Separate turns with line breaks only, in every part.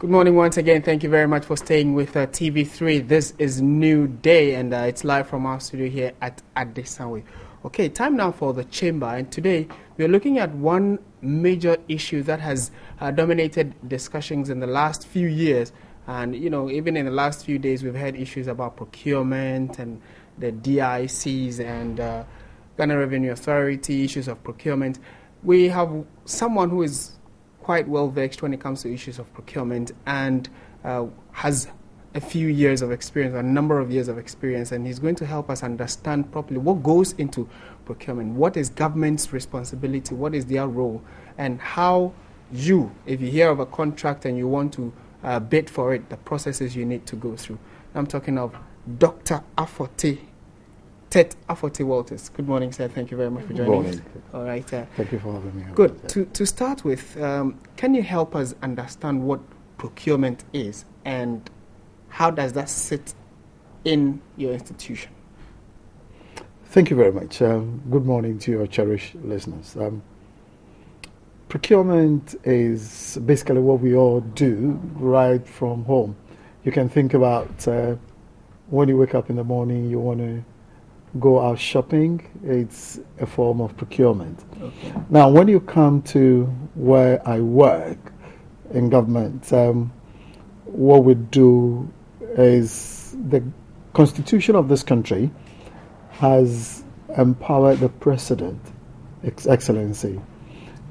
Good morning once again. Thank you very much for staying with TV3. This is New Day, and it's live from our studio here at Adesanwe. Okay, time now for the chamber, and today we are looking at one major issue that has dominated discussions in the last few years. And, you know, even in the last few days, we've had issues about procurement and the DICs and Ghana Revenue Authority, issues of procurement. We have someone who is quite well vexed when it comes to issues of procurement and has a few years of experience, a number of years of experience, and he's going to help us understand properly what goes into procurement, what is government's responsibility, what is their role, and how you, if you hear of a contract and you want to bid for it, the processes you need to go through. I'm talking of Dr. Ted Aforte Walters. Good morning, sir. Thank you very much for joining us. All right.
Thank you for having me.
Good. To start with, can you help us understand what procurement is and how does that sit in your institution?
Thank you very much. Good morning to your cherished listeners. Procurement is basically what we all do right from home. You can think about when you wake up in the morning, you want to go out shopping. It's a form of procurement. Okay. Now, when you come to where I work in government, what we do is the Constitution of this country has empowered the President, Excellency,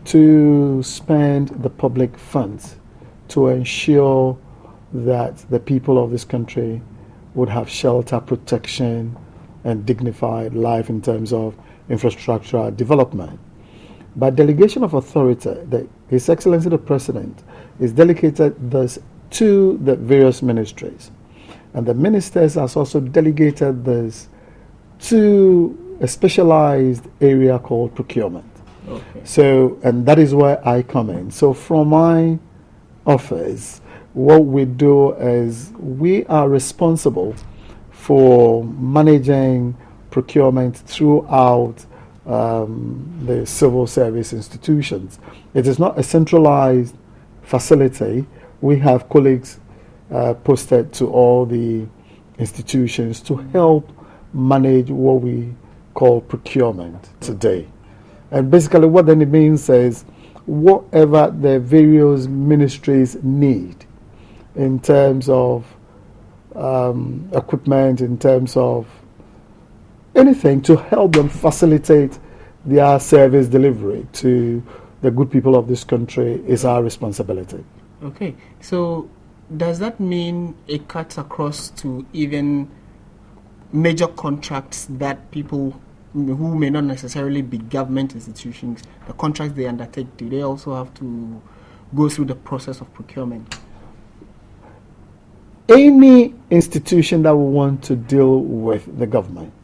to spend the public funds to ensure that the people of this country would have shelter, protection, and dignified life in terms of infrastructure development. By delegation of authority, His Excellency the President is delegated this to the various ministries. And the ministers has also delegated this to a specialized area called procurement. Okay. So, and that is where I come in. So from my office, what we do is we are responsible for managing procurement throughout the civil service institutions. It is not a centralized facility. We have colleagues posted to all the institutions to help manage what we call procurement today. And basically what then it means is whatever the various ministries need in terms of equipment, in terms of anything to help them facilitate their service delivery to the good people of this country is our responsibility.
Okay, so does that mean it cuts across to even major contracts that people who may not necessarily be government institutions, the contracts they undertake, do they also have to go through the process of procurement?
Any institution that will want to deal with the government,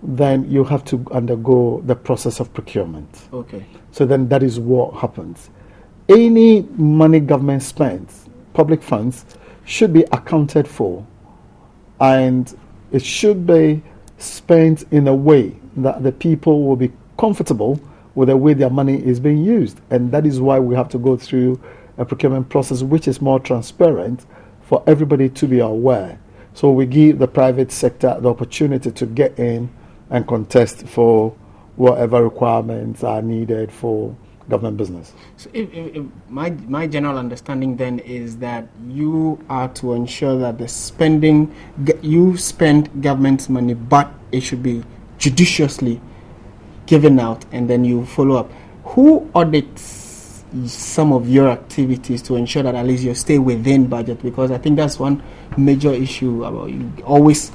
then you have to undergo the process of procurement.
Okay.
So then that is what happens. Any money government spends, public funds, should be accounted for, and it should be spent in a way that the people will be comfortable with the way their money is being used. And that is why we have to go through a procurement process which is more transparent for everybody to be aware. So we give the private sector the opportunity to get in and contest for whatever requirements are needed for government business.
So if my general understanding then is that you are to ensure that the spending, you spend government's money, but it should be judiciously given out, and then you follow up. Who audits some of your activities to ensure that at least you stay within budget? Because I think that's one major issue about you always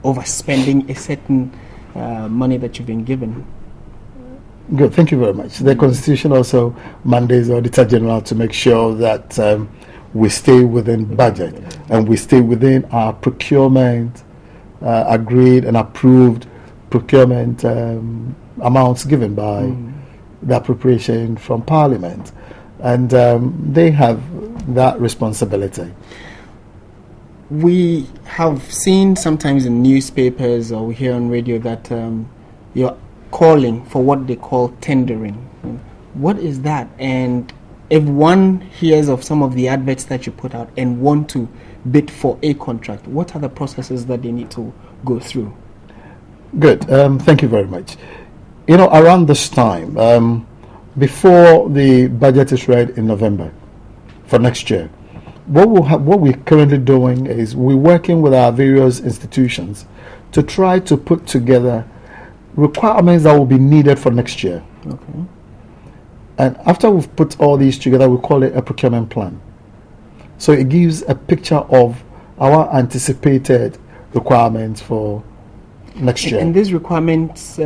overspending a certain money that you've been given.
Good, thank you very much. The Constitution also mandates the Auditor General to make sure that we stay within budget and we stay within our procurement agreed and approved procurement amounts given by the appropriation from Parliament, and they have that responsibility.
We have seen sometimes in newspapers or we hear on radio that you're calling for what they call tendering. What is that, and if one hears of some of the adverts that you put out and want to bid for a contract, what are the processes that they need to go through?
Good. Thank you very much. Around this time, before the budget is read in November for next year, what we're currently doing is we're working with our various institutions to try to put together requirements that will be needed for next year.
Okay.
And after we've put all these together, we call it a procurement plan. So it gives a picture of our anticipated requirements for next year.
And these requirements,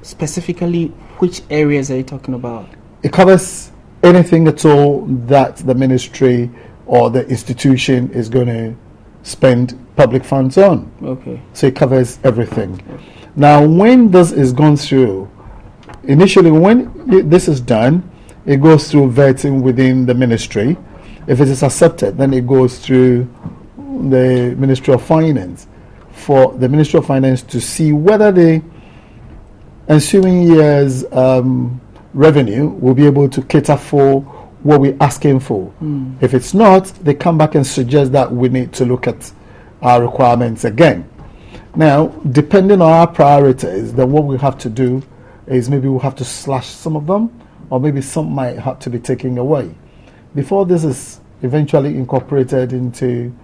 specifically, which areas are you talking about?
It covers anything at all that the ministry or the institution is going to spend public funds on.
Okay.
So it covers everything. Okay. Now, when this is gone through, initially when this is done, it goes through vetting within the ministry. If it is accepted, then it goes through the Ministry of Finance for the Ministry of Finance to see whether the ensuing year's revenue will be able to cater for what we're asking for. If it's not, they come back and suggest that we need to look at our requirements again. Now, depending on our priorities, then what we have to do is maybe we'll have to slash some of them, or maybe some might have to be taken away before this is eventually incorporated into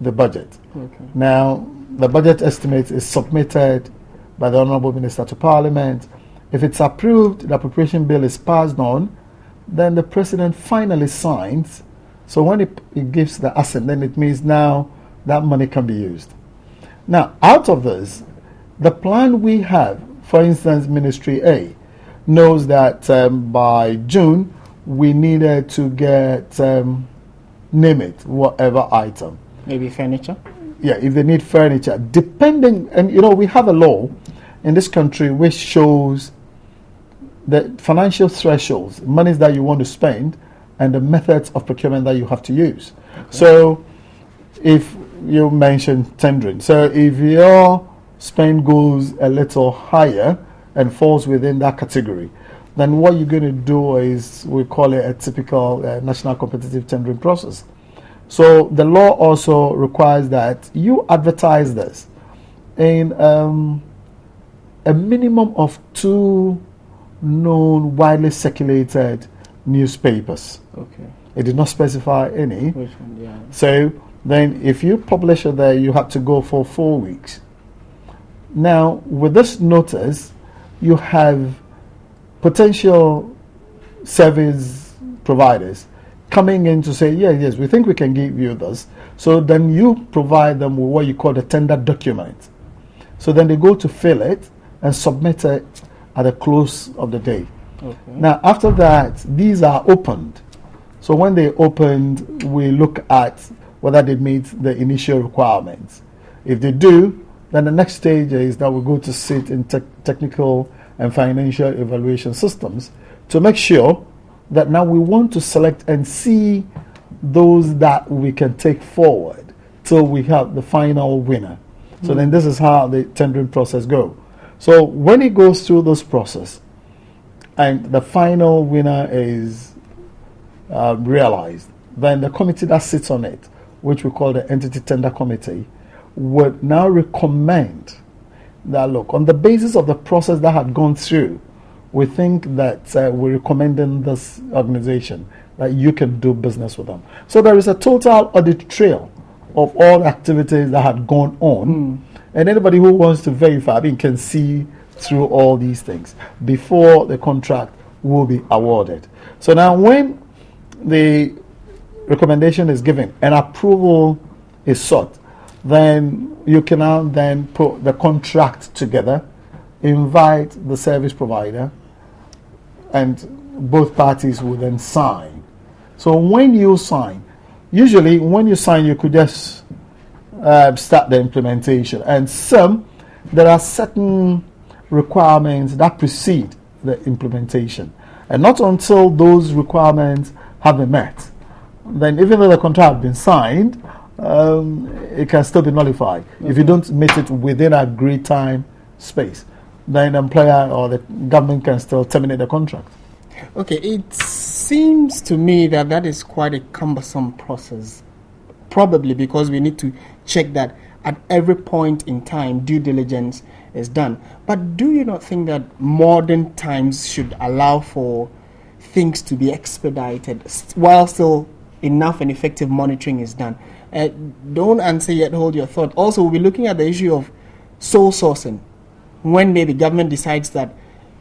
the budget.
Okay.
Now, the budget estimate is submitted by the Honourable Minister to Parliament. If it's approved, the appropriation bill is passed on, then the President finally signs. So when it gives the assent, then it means now that money can be used. Now, out of this, the plan we have, for instance, Ministry A, knows that by June, we needed to get, name it, whatever item.
Maybe furniture?
Yeah, if they need furniture. Depending, and we have a law in this country which shows the financial thresholds, monies that you want to spend, and the methods of procurement that you have to use. Okay. So, if you mentioned tendering, so if your spend goes a little higher and falls within that category, then what you're going to do is, we call it a typical national competitive tendering process. So the law also requires that you advertise this in a minimum of 2 known, widely circulated newspapers.
Okay.
It did not specify any.
Which one? Yeah.
So then if you publish it there, you have to go for 4 weeks. Now, with this notice, you have potential service providers coming in to say, yes, we think we can give you this. So then you provide them with what you call the tender document. So then they go to fill it and submit it at the close of the day.
Okay.
Now, after that, these are opened. So when they opened, we look at whether they meet the initial requirements. If they do, then the next stage is that we go to sit in technical and financial evaluation systems to make sure that now we want to select and see those that we can take forward till we have the final winner. So then this is how the tendering process goes. So when it goes through this process and the final winner is realized, then the committee that sits on it, which we call the Entity Tender Committee, would now recommend that, look, on the basis of the process that had gone through, we think that we're recommending this organization that you can do business with them. So there is a total audit trail of all activities that had gone on, and anybody who wants to verify, can see through all these things before the contract will be awarded. So now when the recommendation is given and approval is sought, then you can now then put the contract together, invite the service provider, and both parties will then sign. So when you sign, usually when you sign, you could just start the implementation. And there are certain requirements that precede the implementation. And not until those requirements have been met, then even though the contract has been signed, it can still be nullified. Okay. If you don't meet it within a agreed time space, then the employer or the government can still terminate the contract.
Okay, it's seems to me that that is quite a cumbersome process, probably because we need to check that at every point in time due diligence is done. But do you not think that modern times should allow for things to be expedited while still enough and effective monitoring is done? Don't answer yet, hold your thought. Also, we'll be looking at the issue of sole sourcing. When maybe government decides that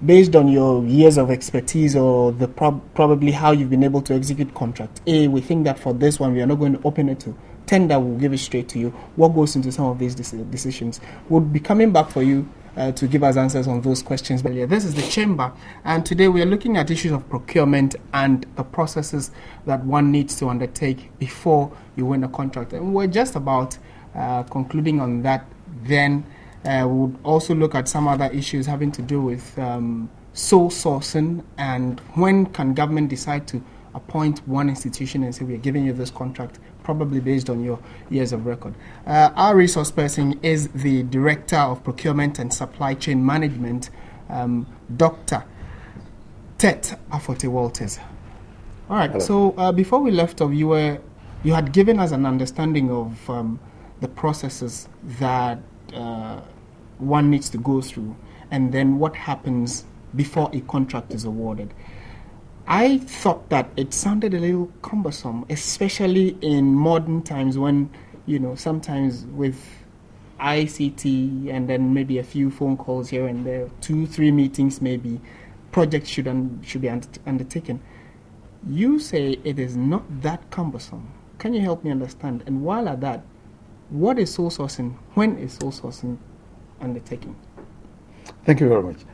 based on your years of expertise or the probably how you've been able to execute contract A, we think that for this one we are not going to open it to tender, we'll give it straight to you. What goes into some of these decisions? We'll be coming back for you to give us answers on those questions. But yeah, this is the chamber, and today we are looking at issues of procurement and the processes that one needs to undertake before you win a contract. And we're just about concluding on that. Then we'll also look at some other issues having to do with sole sourcing and when can government decide to appoint one institution and say we are giving you this contract, probably based on your years of record. Our resource person is the Director of Procurement and Supply Chain Management, Dr. Tet Afote-Walters. All right. Hello. So before we left off, you had given us an understanding of the processes that one needs to go through, and then what happens before a contract is awarded. I thought that it sounded a little cumbersome, especially in modern times when, sometimes with ICT and then maybe a few phone calls here and there, 2-3 meetings maybe, projects should be undertaken. You say it is not that cumbersome. Can you help me understand? And while at that, what is sole sourcing? When is sole sourcing undertaken?
Thank you very much.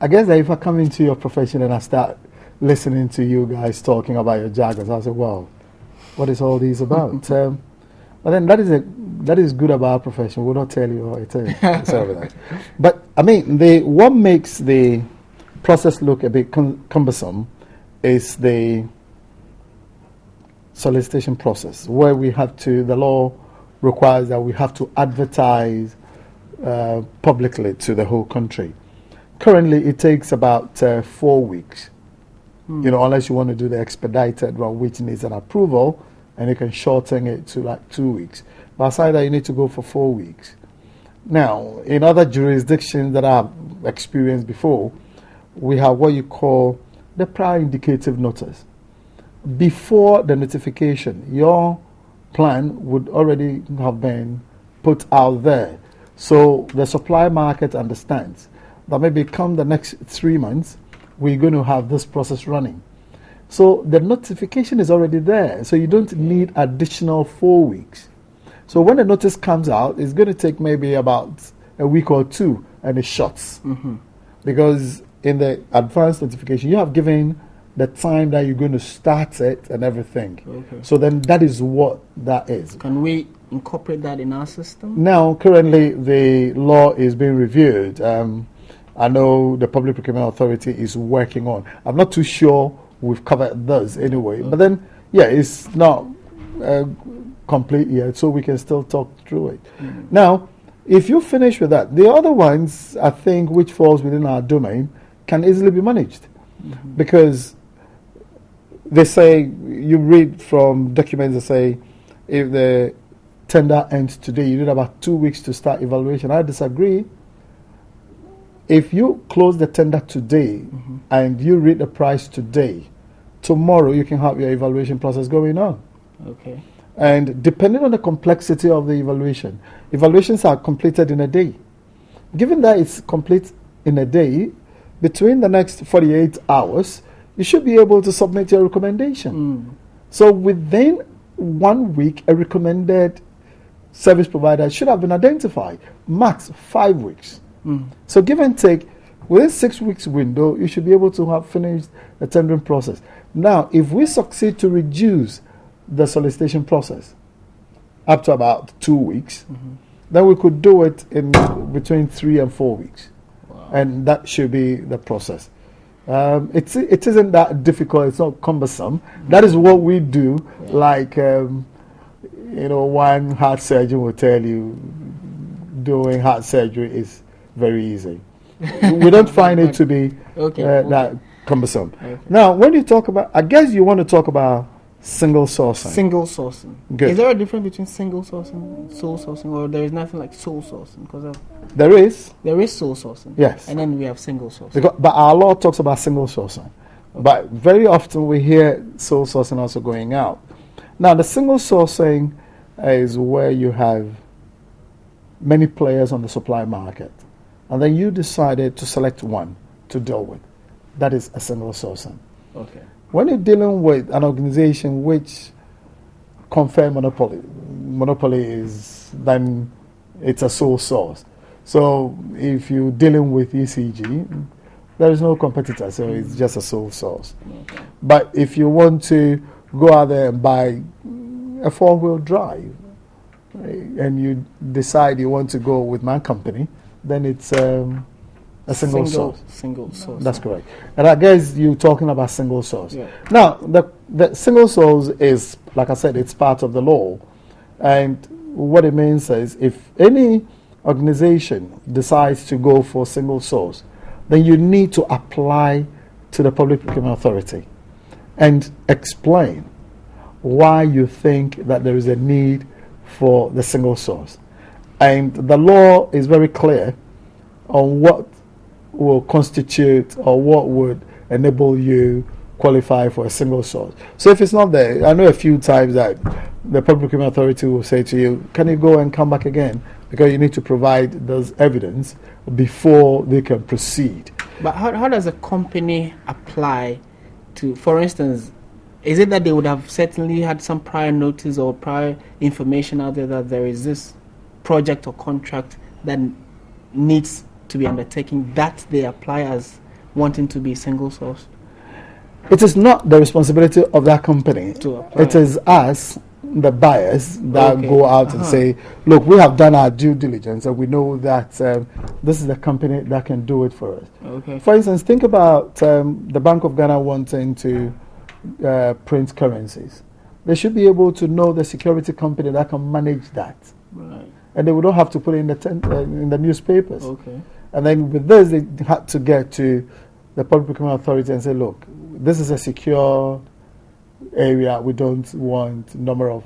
I guess that if I come into your profession and I start listening to you guys talking about your jargons, I say, well, what is all these about? But then that is good about our profession. We'll not tell you what it is. Sorry about that. But I mean, what makes the process look a bit cumbersome is the solicitation process, where the law requires that we have to advertise publicly to the whole country. Currently, it takes about 4 weeks. Unless you want to do the expedited one, which needs an approval, and you can shorten it to like 2 weeks. But aside that, you need to go for 4 weeks. Now, in other jurisdictions that I've experienced before, we have what you call the prior indicative notice. Before the notification, your plan would already have been put out there. So the supply market understands that maybe come the next 3 months, we're going to have this process running. So the notification is already there. So you don't need additional 4 weeks. So when the notice comes out, it's going to take maybe about a week or two and it shuts. Mm-hmm. Because in the advance notification, you have given the time that you're going to start it and everything. Okay. So then that is what that is.
Can we incorporate that in our system?
Now, currently, the law is being reviewed. I know the Public Procurement Authority is working on. I'm not too sure we've covered those anyway. Okay. But then, yeah, it's not complete yet, so we can still talk through it. Mm-hmm. Now, if you finish with that, the other ones, I think, which falls within our domain, can easily be managed. Mm-hmm. Because they say, you read from documents that say, if the tender ends today, you need about 2 weeks to start evaluation. I disagree. If you close the tender today mm-hmm. and you read the price today, tomorrow you can have your evaluation process going on.
Okay.
And depending on the complexity of the evaluation, evaluations are completed in a day. Given that it's complete in a day, between the next 48 hours, you should be able to submit your recommendation. Mm. So within 1 week, a recommended service provider should have been identified. Max 5 weeks. Mm. So give and take, within 6 weeks window, you should be able to have finished the tendering process. Now, if we succeed to reduce the solicitation process up to about 2 weeks, mm-hmm. then we could do it in between 3 and 4 weeks. Wow. And that should be the process. It isn't that difficult. It's not cumbersome. Mm-hmm. That is what we do. Yeah. Like, one heart surgeon will tell you doing heart surgery is very easy. We don't find it to be that cumbersome.
Okay.
Now, when you talk about, I guess you want to talk about single sourcing.
Single sourcing.
Good.
Is there a difference between single sourcing and sole sourcing, or there is nothing like sole sourcing? Because
There is.
there is sole sourcing.
Yes.
And then we have single sourcing.
But our law talks about single sourcing. But very often we hear sole sourcing also going out. Now, the single sourcing is where you have many players on the supply market, and then you decided to select one to deal with. That is a single sourcing.
Okay.
When you're dealing with an organization which confer monopoly is, then it's a sole source. So if you're dealing with ECG, there is no competitor, so it's just a sole source.
Okay.
But if you want to go out there and buy a four-wheel drive, and you decide you want to go with my company, then it's a single source.
Single source.
That's correct. And I guess you're talking about single source.
Yeah.
Now, the single source is, like I said, it's part of the law. And what it means is if any organization decides to go for single source, then you need to apply to the Public Procurement Authority and explain why you think that there is a need for the single source. And the law is very clear on what will constitute or what would enable you qualify for a single source. So if it's not there, I know a few times that the Public Procurement Authority will say to you, can you go and come back again? Because you need to provide those evidence before they can proceed.
But how does a company apply to, for instance, is it that they would have certainly had some prior notice or prior information out there that there is this project or contract that needs to be undertaken that they apply as wanting to be single source?
It is not the responsibility of that company.
To apply.
It is us, the buyers, that
Okay.
go out and say, look, we have done our due diligence and we know that this is the company that can do it for us.
Okay.
For instance, think about the Bank of Ghana wanting to print currencies. They should be able to know the security company that can manage that.
Right.
And they would not have to put it in the newspapers.
Okay.
And then with this, they had to get to the Public Procurement Authority and say, look, this is a secure area. We don't want a number of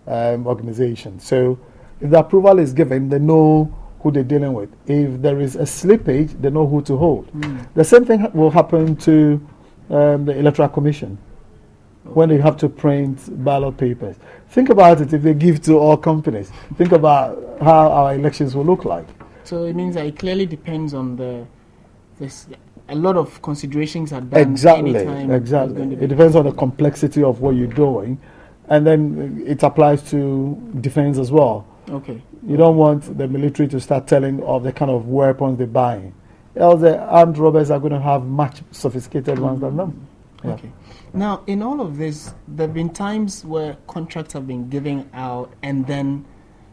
organizations. So if the approval is given, they know who they're dealing with. If there is a slippage, they know who to hold. The same thing will happen to the Electoral Commission when they have to print ballot papers. Think about it if they give to all companies. Think about how our elections will look like.
So it means that it clearly depends on a lot of considerations are done.
Exactly.
Anytime there's going to be
It depends on the complexity of what you're doing. And then it applies to defense as well.
Okay.
You don't want the military to start telling of the kind of weapons they're buying. Else the armed robbers are going to have much sophisticated ones than them. Yeah.
Okay. Now, in all of this, there have been times where contracts have been given out and then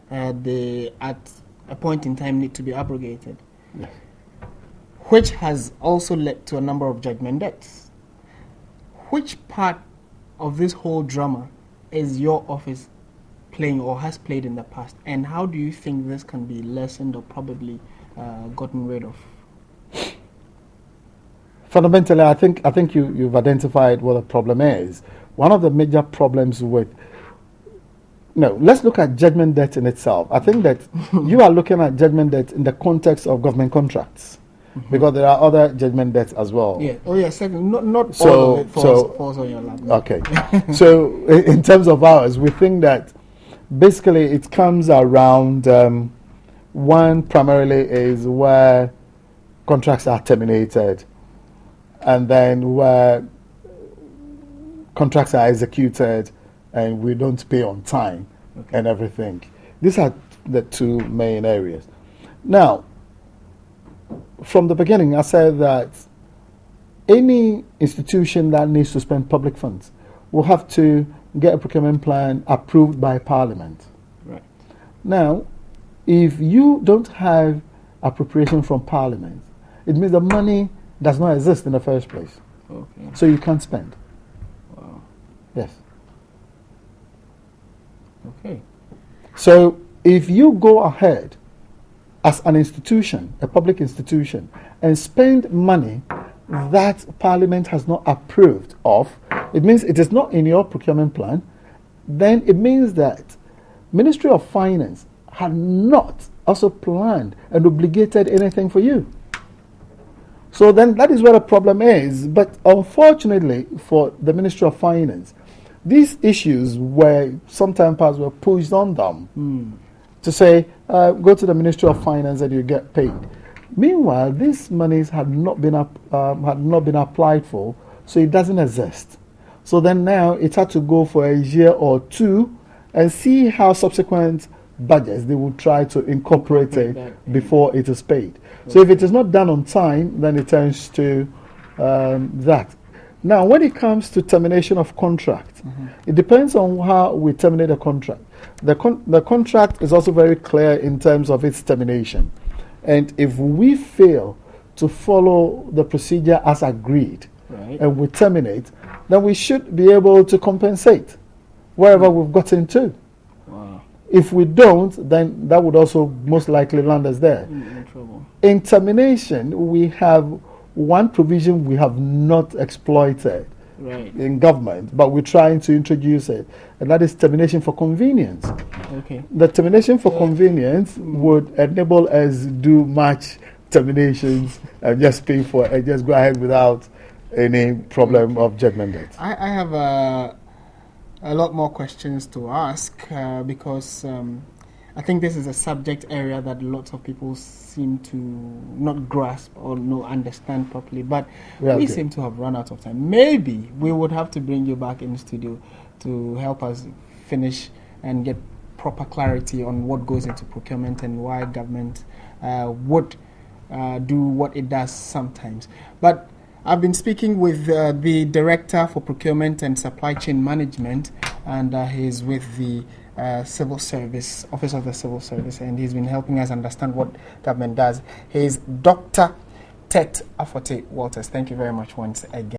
they, at a point in time, need to be abrogated,
Yes.
which has also led to a number of judgment debts. Which part of this whole drama is your office playing or has played in the past, and how do you think this can be lessened or probably gotten rid of?
Fundamentally, I think you've identified what the problem is. One of the major problems with let's look at judgment debt in itself. I think that you are looking at judgment debt in the context of government contracts, because there are other judgment debts as well.
Yeah. Oh, yeah. Certainly. Not
So-
all of it
so-
falls on your lap.
Okay. So in terms of ours, we think that basically it comes around one primarily is where contracts are terminated, and then where contracts are executed and we don't pay on time and everything. These are the two main areas. Now, from the beginning, I said that any institution that needs to spend public funds will have to get a procurement plan approved by Parliament.
Right.
Now, if you don't have appropriation from Parliament, it means the money does not exist in the first place.
Okay.
So you can't spend.
Wow.
Yes.
Okay.
So if you go ahead as an institution, a public institution, and spend money that Parliament has not approved of, it means it is not in your procurement plan, then it means that Ministry of Finance had not also planned and obligated anything for you. So then that is where the problem is. But unfortunately for the Ministry of Finance, these issues were sometimes were pushed on them to say, go to the Ministry of Finance and you get paid. Meanwhile, these monies had not been applied for, so it doesn't exist. So then now it had to go for a year or two and see how subsequent budgets they will try to incorporate it before it is paid. Okay. So if it is not done on time, then it turns to that. Now, when it comes to termination of contract, it depends on how we terminate a contract. The contract is also very clear in terms of its termination. And if we fail to follow the procedure as agreed, and we terminate, then we should be able to compensate wherever we've gotten to.
Wow.
If we don't, then that would also most likely land us there.
In trouble.
In termination, we have one provision we have not exploited in government, but we're trying to introduce it, and that is termination for convenience.
Okay.
The termination for convenience would enable us do match terminations and just pay for it and just go ahead without any problem of judgment debt.
I have a lot more questions to ask because I think this is a subject area that lots of people seem to not grasp or not understand properly, but we seem to have run out of time. Maybe we would have to bring you back in the studio to help us finish and get proper clarity on what goes into procurement and why government would do what it does sometimes. But I've been speaking with the Director for Procurement and Supply Chain Management, and he's with the Civil Service, Office of the Civil Service, and he's been helping us understand what government does. He's Dr. Tet Aforte Walters. Thank you very much once again.